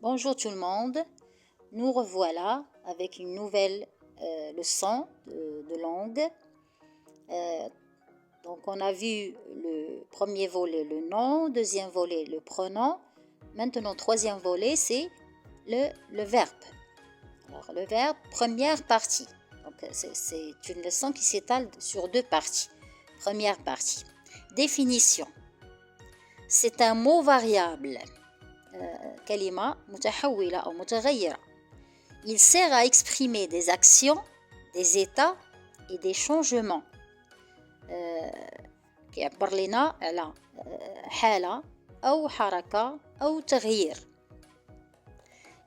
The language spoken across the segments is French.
Bonjour tout le monde, nous revoilà avec une nouvelle leçon de langue. Donc on a vu le premier volet, le nom, deuxième volet, le pronom. Maintenant, troisième volet, c'est le verbe. Alors le verbe, première partie. Donc c'est une leçon qui s'étale sur deux parties. Première partie. Définition. C'est un mot variable. كلمة متحولة أو متغيرة. Il sert à exprimer des actions, des états et des changements. كيعبر لنا على حالة أو حركة أو تغيير.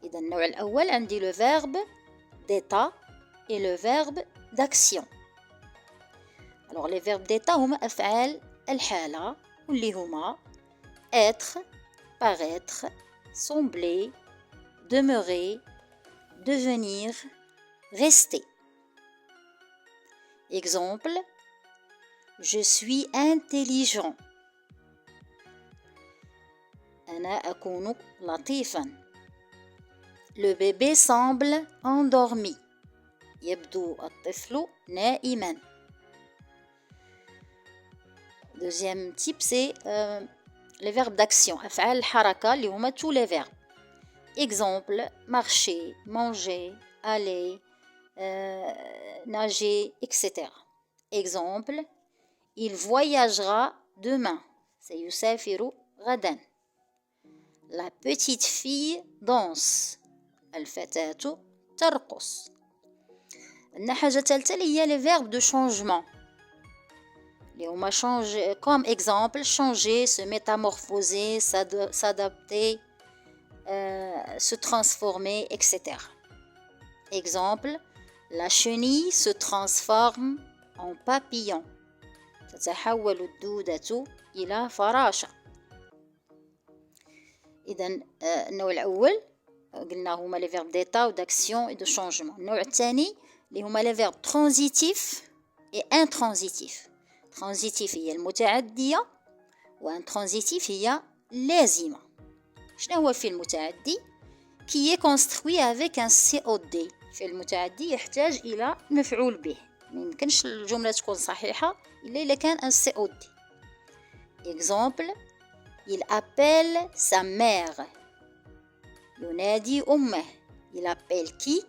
إذا النوع الأول عندي le verbe d'état et le verbe d'action. Alors les verbes d'état هما أفعال الحالة واللي هما être, paraître, sembler, demeurer, devenir, rester. Exemple, je suis intelligent. أنا أكون لطيفا. Le bébé semble endormi. يبدو الطفل نائما. Deuxième type, c'est les verbes d'action. أفعال الحركة اللي هما tous les verbes. Exemple, marcher, manger, aller, nager, etc. Exemple, il voyagera demain. سيسافر غدا. La petite fille danse. الفتاة ترقص. عندنا حاجة ثالثة اللي هي les verbes de changement. اللي هما changer, comme exemple, changer, se métamorphoser, s'adapter, se transformer, etc. Exemple, la chenille se transforme en papillon. تتحول الدودة إلى فراشة. إذا النوع الأول قلنا هما les verbes d'état ou d'action et de changement. النوع الثاني اللي هما les verbes transitifs et intransitifs. transitif هي المتعدية وintransitif هي لازمة. شنو هو الفعل المتعدي؟ qui est construit avec un COD. الفعل المتعدي يحتاج إلى مفعول به. ما يمكنش الجملة تكون صحيحة إلا كان un COD. Exemple, il appelle sa mère. ينادي أمه. Il appelle qui?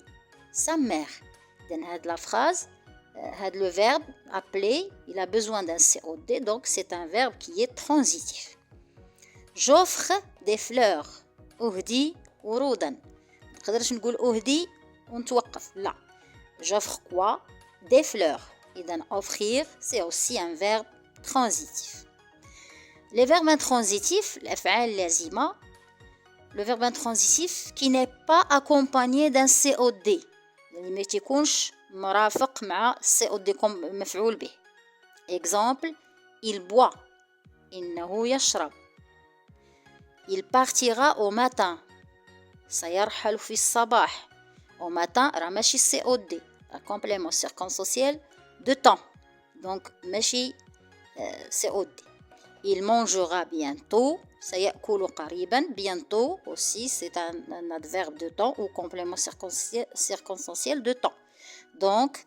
Sa mère. إذن هاد la phrase, هاد le verbe appeler, il a besoin d'un COD, donc c'est un verbe qui est transitif. J'offre des fleurs. أهدي ورودا. ما نقدرش نقول أهدي ونتوقف. لا. J'offre quoi? Des fleurs. إذن offrir, c'est aussi un verbe transitif. Les verbes intransitifs, الأفعال اللازمة, le verbe intransitif qui n'est pas accompagné d'un COD. يعني ما تكونش مرافق مع COD مفعول به. Exemple, il boit. إنه يشرب. Il partira au matin. سيرحل في الصباح. Au matin راه ماشي COD. complément circonstanciel de temps. Donc ماشي COD. Il mangera bientôt. سيأكل قريبا. Bientôt aussi c'est un adverbe de temps ou complément circonstanciel de temps. Donc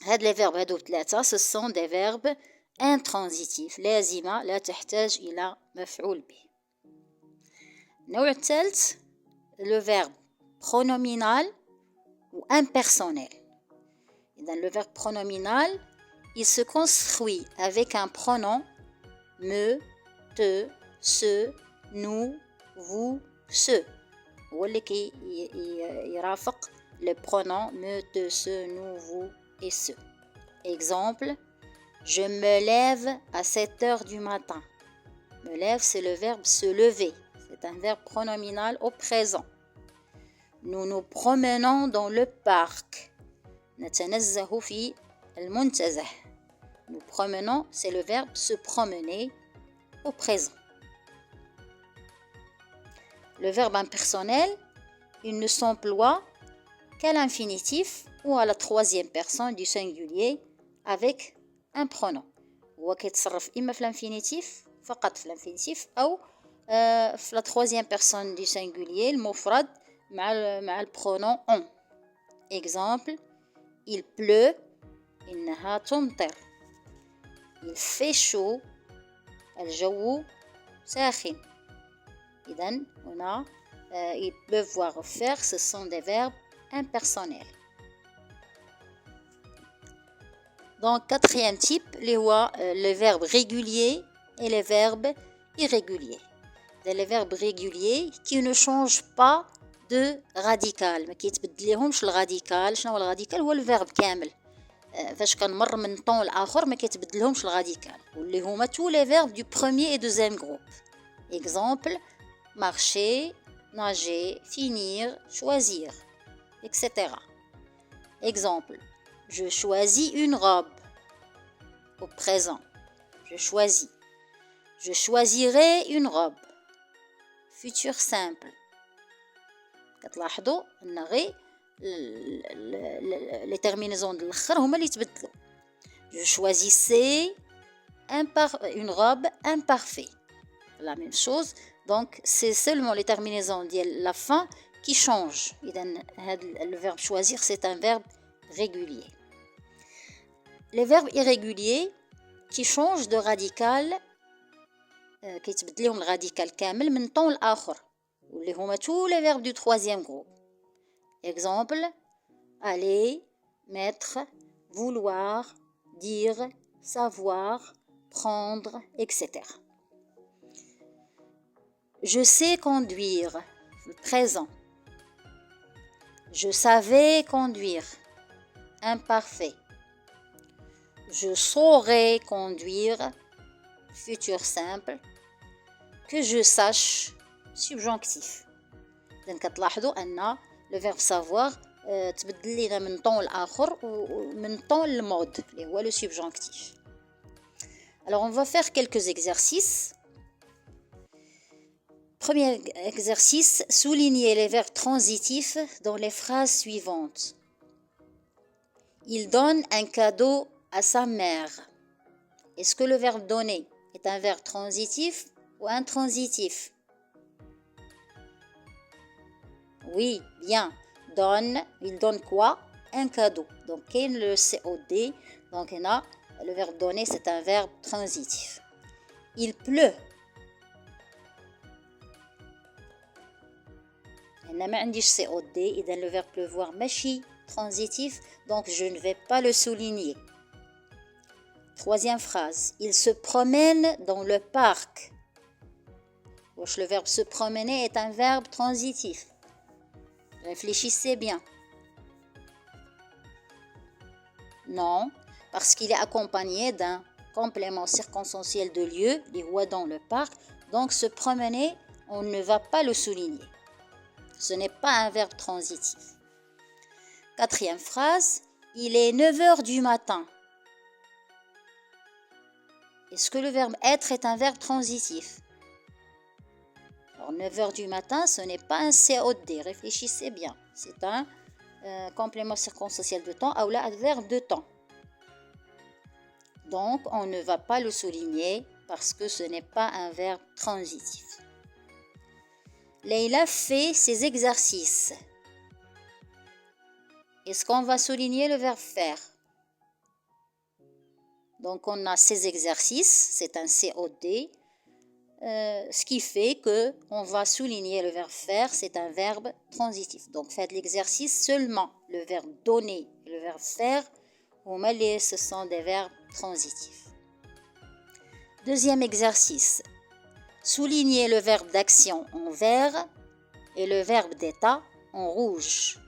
هاد les verbes هادو ثلاثة ce sont des verbes intransitifs. لازمة لا تحتاج إلى مفعول به. النوع الثالث le verbe pronominal ou impersonnel. Dans le verbe pronominal, il se construit avec un pronom me, te, ce, nous, vous, ce. هو اللي يرافق le pronom me, te, ce, nous, vous et ce. Exemple, je me lève à 7 heures du matin. Me lève, c'est le verbe se lever. C'est un verbe pronominal au présent. Nous nous promenons dans le parc. نتنزه في المنتزه. Nous promenons, c'est le verbe se promener au présent. Le verbe impersonnel, il ne s'emploie qu'à l'infinitif ou à la troisième personne du singulier avec un pronom. هو كيتصرف إما في l'infinitif فقط في l'infinitif أو في la troisième personne du singulier المفرد مع le pronom on. Exemple, il pleut إنها تمطر. Il fait chaud الجو ساخن. إذن هنا il pleuvoir ou faire ce sont des verbes impersonnels. Donc quatrième type les verbes réguliers et les verbes irréguliers. Les verbes réguliers qui ne changent pas de radical. ما كيتبدليهمش الراديكال. شنو هو الراديكال؟ هو الفيرب كامل. فاش كنمر من طون لاخر ما كيتبدلهمش الراديكال واللي هما tous les verbes du premier et deuxième groupe. Exemple, marcher, nager, finir, choisir, etc. Exemple, je choisis une robe au présent. Je choisis. Je choisirai une robe. Futur simple. كتلاحظوا ان غير les terminaisons de l'akhir هما اللي يتبدلوا. Je choisissais une robe imparfaite. La même chose. Donc c'est seulement les terminaisons de la fin qui changent. Le verbe choisir c'est un verbe régulier. Les verbes irréguliers qui changent de radical كيتبدلهم الراديكال كامل من طون لاخر واللي هما tous les verbes du troisième groupe. Exemple, aller, mettre, vouloir, dire, savoir, prendre, etc. Je sais conduire, présent. Je savais conduire, imparfait. Je saurais conduire, futur simple. Que je sache, subjonctif. إذن كتلاحظوا أن le verbe savoir تبدل لينا من طون لآخر ومن طون لمود اللي هو le subjonctif. Alors on va faire quelques exercices. Premier exercice, souligner les verbes transitifs dans les phrases suivantes. Il donne un cadeau à sa mère. Est-ce que le verbe donner est un verbe transitif ou intransitif? Oui, bien. Donne, il donne quoi? Un cadeau. Donc, le COD. Donc, le verbe donner, c'est un verbe transitif. Il pleut. ما عنديش COD. إذا le verbe pleuvoir ماشي transitif. Donc, je ne vais pas le souligner. Troisième phrase. Il se promène dans le parc. Le verbe se promener est un verbe transitif. Réfléchissez bien. Non, parce qu'il est accompagné d'un complément circonstanciel de lieu, les rois dans le parc. Donc, se promener, on ne va pas le souligner. Ce n'est pas un verbe transitif. Quatrième phrase. Il est 9h du matin. Est-ce que le verbe être est un verbe transitif? Alors, 9h du matin, ce n'est pas un COD. Réfléchissez bien. C'est un complément circonstanciel de temps ou un verbe de temps. Donc, on ne va pas le souligner parce que ce n'est pas un verbe transitif. Leïla fait ses exercices. Est-ce qu'on va souligner le verbe faire? Donc, on a ces exercices, c'est un COD. Ce qui fait qu'on va souligner le verbe faire, c'est un verbe transitif. Donc, faites l'exercice seulement. Le verbe donner et le verbe faire, ce sont des verbes transitifs. Deuxième exercice. Soulignez le verbe d'action en vert et le verbe d'état en rouge.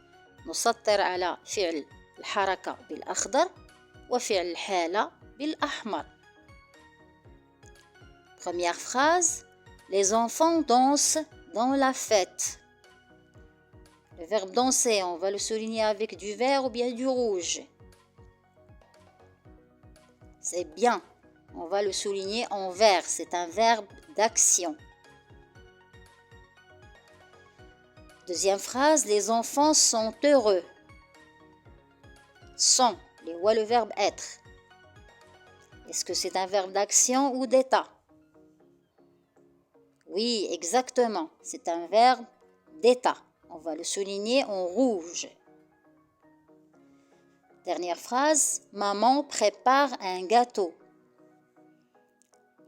نسطر على فعل الحركة بالأخضر وفعل الحالة بالأحمر. Première phrase. Les enfants dansent dans la fête. Le verbe danser, on va le souligner avec du vert ou bien du rouge. C'est bien. On va le souligner en vert. C'est un verbe d'action. Deuxième phrase. Les enfants sont heureux. Sont. Les voit le verbe être. Est-ce que c'est un verbe d'action ou d'état? Oui, exactement. C'est un verbe d'état. On va le souligner en rouge. Dernière phrase. Maman prépare un gâteau.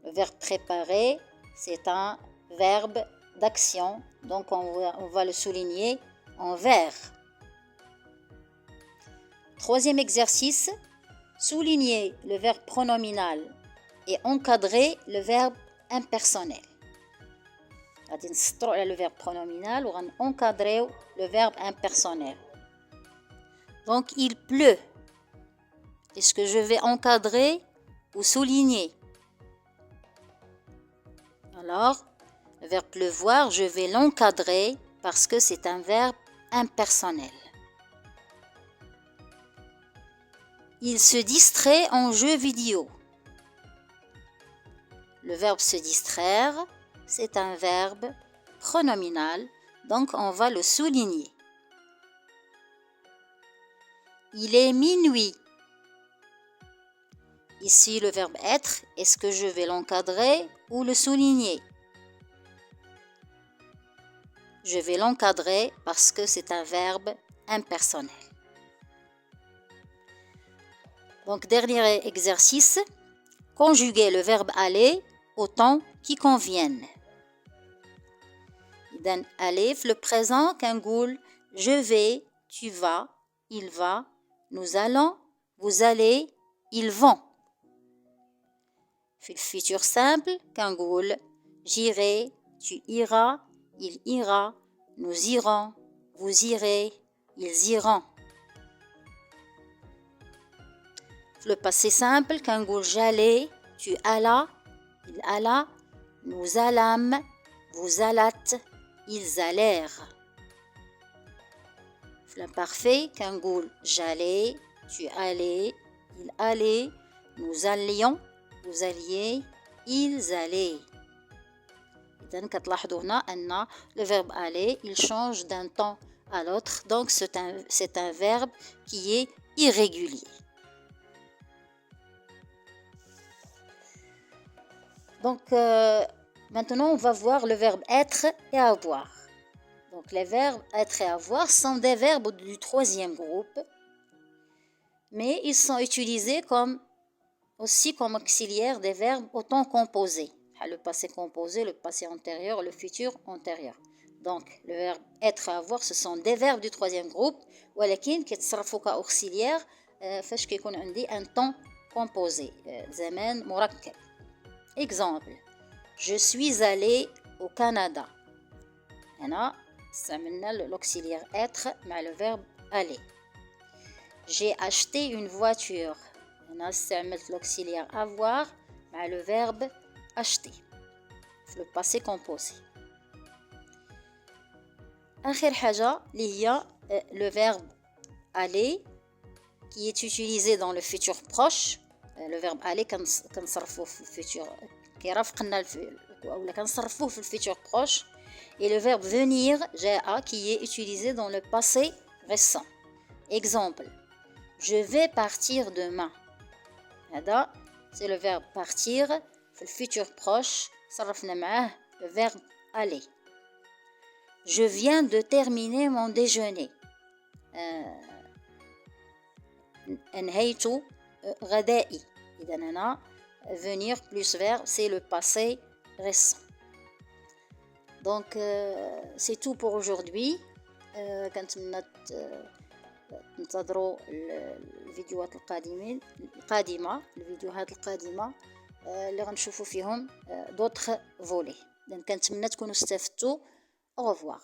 Le verbe préparer, c'est un verbe d'action. Donc, on va le souligner en vert. Troisième exercice. Souligner le verbe pronominal et encadrer le verbe impersonnel. غادي نسطروا على le verbe pronominal وغنقادريو le verbe impersonnel. Donc il pleut. Est-ce que je vais encadrer ou souligner? Alors, le verbe pleuvoir, je vais l'encadrer parce que c'est un verbe impersonnel. Il se distrait en jeu vidéo. Le verbe se distraire, c'est un verbe pronominal, donc on va le souligner. Il est minuit. Ici, le verbe être, est-ce que je vais l'encadrer ou le souligner? Je vais l'encadrer parce que c'est un verbe impersonnel. Donc, dernier exercice, conjuguer le verbe aller au temps qui convienne. إذن aller, le présent, كنقول je vais, tu vas, il va, nous allons, vous allez, ils vont. في le futur simple, كنقول j'irai, tu iras, il ira, nous irons, vous irez, ils iront. Le passé simple, كنقول j'allais, tu allas, il alla, nous allâmes, vous allâtes, ils allèrent. L'imparfait, كنقول j'allais, tu allais, il allait, nous allions, vous alliez, ils allaient. إذن كتلاحظوا هنا أن le verbe aller, il change d'un temps à l'autre, donc c'est un verbe qui est irrégulier. Donc, maintenant, on va voir le verbe être et avoir. Donc, les verbes être et avoir sont des verbes du troisième groupe, mais ils sont utilisés aussi comme auxiliaires des verbes au temps composé. Le passé composé, le passé antérieur, le futur antérieur. Donc, le verbe être et avoir, ce sont des verbes du troisième groupe, ولكن كيتصرفوا كأوكسيليير فاش كيكون عندي un temps composé, زمان مركب. Exemple, je suis allé au Canada. هنا استعملنا l'auxiliaire être مع le verbe aller. J'ai acheté une voiture. هنا استعملت l'auxiliaire avoir مع le verbe acheter. Le passé composé. آخر حاجة اللي هي le verbe aller qui est utilisé dans le futur proche. Le verbe aller كنصرفوه في الفيتور كيرافقنا ولا كنصرفوه في الفيتور proche, et le verbe venir جاء qui est utilisé dans le passé récent. Exemple, je vais partir demain. هذا c'est le verbe partir في الفيتور proche صرفنا معاه le verbe aller. Je viens de terminer mon déjeuner. أنهيت غدائي. إذا هنا venir plus verbe c'est le passé récent. Donc c'est tout pour aujourd'hui. كنتمنى تنتظروا الفيديوهات القادمة اللي غنشوفوا فيهم d'autres volets. كنتمنى تكونوا استفدتوا. Au revoir.